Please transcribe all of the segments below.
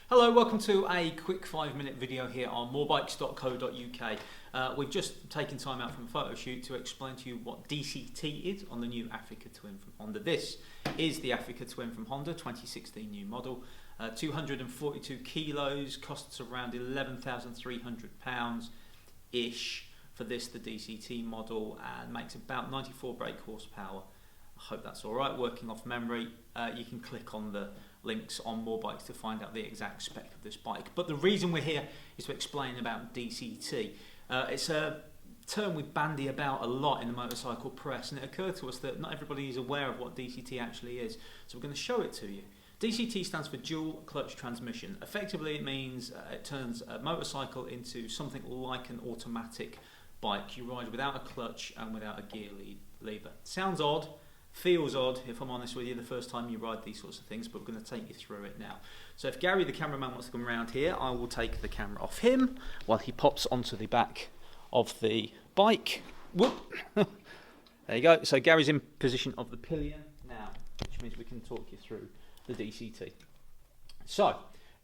Hello, welcome to a quick 5-minute video here on MoreBikes.co.uk. We've just taken time out from a photo shoot to explain to you what DCT is on the new Africa Twin from Honda. This is the Africa Twin from Honda, 2016 new model, 242 kilos, costs around £11,300-ish for this, the DCT model, and makes about 94 brake horsepower. I hope that's alright, working off memory. You can click on the links on MoreBikes to find out the exact spec of this bike. But the reason we're here is to explain about DCT. It's a term we bandy about a lot in the motorcycle press, and it occurred to us that not everybody is aware of what DCT actually is. So we're going to show it to you. DCT stands for dual clutch transmission. Effectively it means it turns a motorcycle into something like an automatic bike. You ride without a clutch and without a gear lever. Sounds odd. Feels odd, if I'm honest with you, the first time you ride these sorts of things, but we're going to take you through it now. So if Gary, the cameraman, wants to come around here, I will take the camera off him while he pops onto the back of the bike. Whoop! There you go. So Gary's in position of the pillion now, which means we can talk you through the DCT. So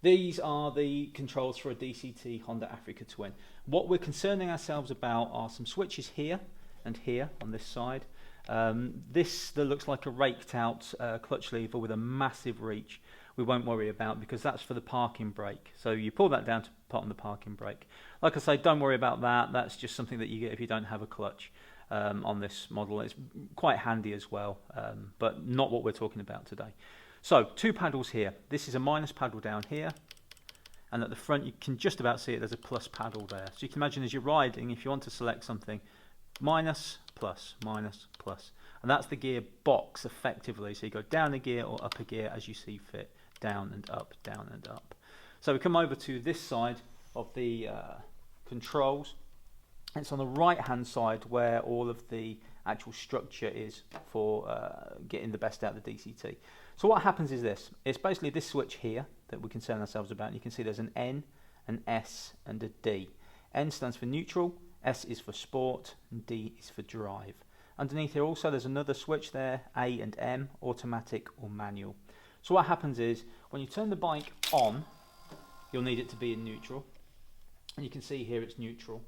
these are the controls for a DCT Honda Africa Twin. What we're concerning ourselves about are some switches here and here on this side. This that looks like a raked out clutch lever with a massive reach we won't worry about, because that's for the parking brake. So you pull that down to put on the parking brake. Like I say, don't worry about that. That's just something that you get if you don't have a clutch on this model. It's quite handy as well, but not what we're talking about today. So 2 paddles here. This is a minus paddle down here, and at the front you can just about see it. There's a plus paddle there. So you can imagine as you're riding, if you want to select something, minus, plus, minus, plus, and that's the gear box effectively. So you go down a gear or up a gear as you see fit, down and up, down and up. So we come over to this side of the controls. It's on the right hand side where all of the actual structure is for getting the best out of the DCT. So what happens is this. It's basically this switch here that we concern ourselves about. And you can see there's an N, an S and a D. N stands for neutral, S is for sport, and D is for drive. Underneath here also there's another switch there, A and M, automatic or manual. So what happens is, when you turn the bike on, you'll need it to be in neutral. And you can see here it's neutral.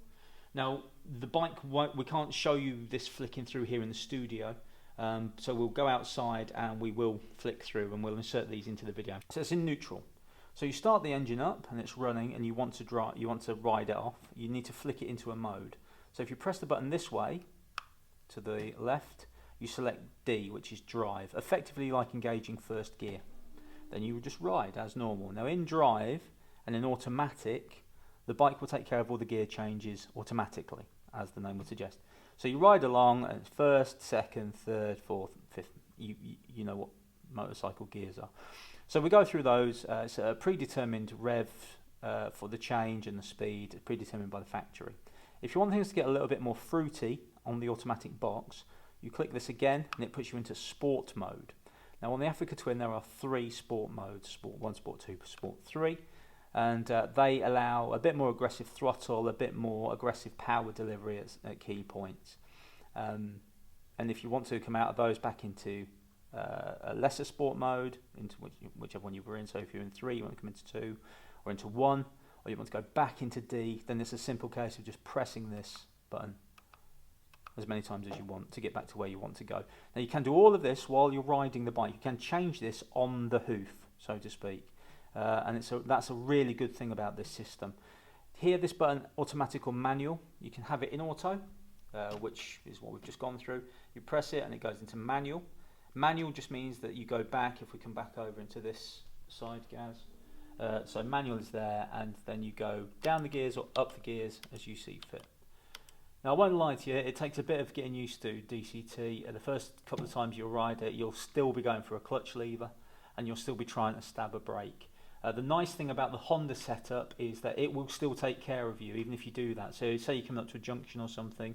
Now the bike we can't show you this flicking through here in the studio, so we'll go outside and we will flick through and we'll insert these into the video. So it's in neutral. So you start the engine up and it's running and you want to ride it off. You need to flick it into a mode. So if you press the button this way to the left, you select D, which is drive, effectively like engaging first gear. Then you will just ride as normal. Now in drive and in automatic, the bike will take care of all the gear changes automatically, as the name would suggest. So you ride along at first, second, third, fourth, fifth. You know what motorcycle gears are. So we go through those. It's a predetermined rev for the change and the speed, predetermined by the factory. If you want things to get a little bit more fruity on the automatic box, you click this again and it puts you into sport mode. Now on the Africa Twin there are 3 sport modes, Sport 1, Sport 2, Sport 3, and they allow a bit more aggressive throttle, a bit more aggressive power delivery at key points. And if you want to come out of those back into a lesser sport mode, into whichever one you were in, so if you're in 3 you want to come into 2 or into 1, or you want to go back into D, then it's a simple case of just pressing this button as many times as you want to get back to where you want to go. Now you can do all of this while you're riding the bike. You can change this on the hoof, so to speak, and that's a really good thing about this system. Here, this button, automatic or manual, you can have it in auto, which is what we've just gone through. You press it and it goes into manual. Manual just means that you go back, if we come back over into this side, Gaz. So manual is there, and then you go down the gears or up the gears as you see fit. Now I won't lie to you, it takes a bit of getting used to DCT. The first couple of times you'll ride it, you'll still be going for a clutch lever and you'll still be trying to stab a brake. The nice thing about the Honda setup is that it will still take care of you even if you do that. So say you come up to a junction or something,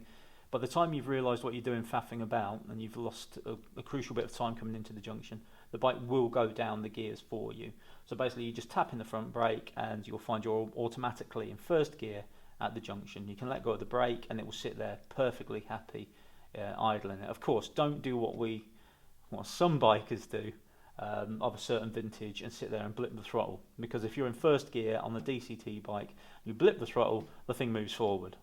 by the time you've realised what you're doing faffing about and you've lost a crucial bit of time coming into the junction, the bike will go down the gears for you. So basically you just tap in the front brake and you'll find you're automatically in first gear at the junction. You can let go of the brake and it will sit there perfectly happy idling it. Of course, don't do what some bikers do of a certain vintage and sit there and blip the throttle, because if you're in first gear on the DCT bike, you blip the throttle, the thing moves forward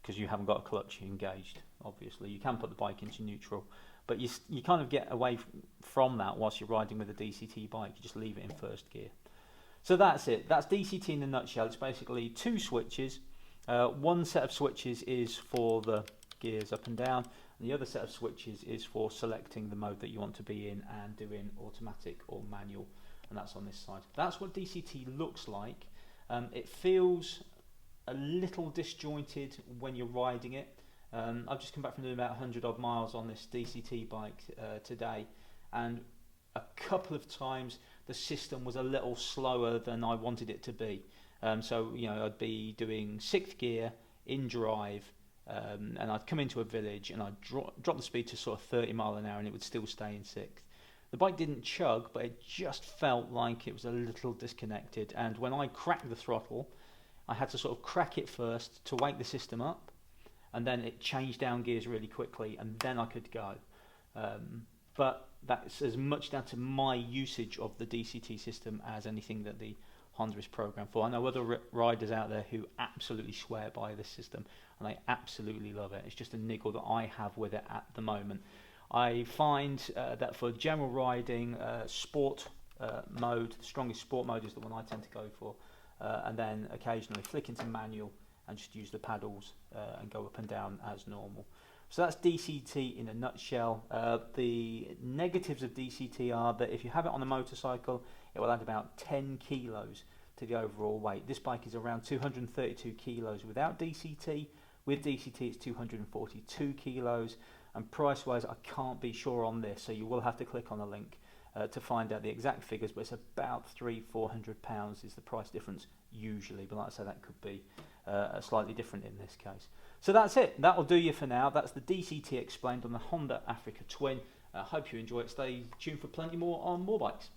because you haven't got a clutch engaged. Obviously, you can put the bike into neutral, but you kind of get away from that whilst you're riding with a DCT bike. You just leave it in first gear. So that's it. That's DCT in a nutshell. It's basically two switches. One set of switches is for the gears up and down, and the other set of switches is for selecting the mode that you want to be in and doing automatic or manual, and that's on this side. That's what DCT looks like. It feels a little disjointed when you're riding it. I've just come back from doing about 100 odd miles on this DCT bike today, and a couple of times the system was a little slower than I wanted it to be. So I'd be doing 6th gear in drive, and I'd come into a village and I'd drop the speed to sort of 30 mile an hour and it would still stay in 6th. The bike didn't chug, but it just felt like it was a little disconnected, and when I cracked the throttle, I had to sort of crack it first to wake the system up, and then it changed down gears really quickly, and then I could go. But that's as much down to my usage of the DCT system as anything that the Honda is programmed for. I know other riders out there who absolutely swear by this system, and they absolutely love it. It's just a niggle that I have with it at the moment. I find that for general riding, sport mode, the strongest sport mode is the one I tend to go for, and then occasionally flick into manual and just use the paddles and go up and down as normal. So that's DCT in a nutshell. The negatives of DCT are that if you have it on a motorcycle, it will add about 10 kilos to the overall weight. This bike is around 232 kilos without DCT. With DCT, it's 242 kilos. And price-wise, I can't be sure on this, so you will have to click on a link to find out the exact figures, but it's about £300-400 is the price difference usually, but like I say, that could be slightly different in this case. So that's it. That'll do you for now. That's the DCT explained on the Honda Africa Twin. I hope you enjoy it. Stay tuned for plenty more on More Bikes.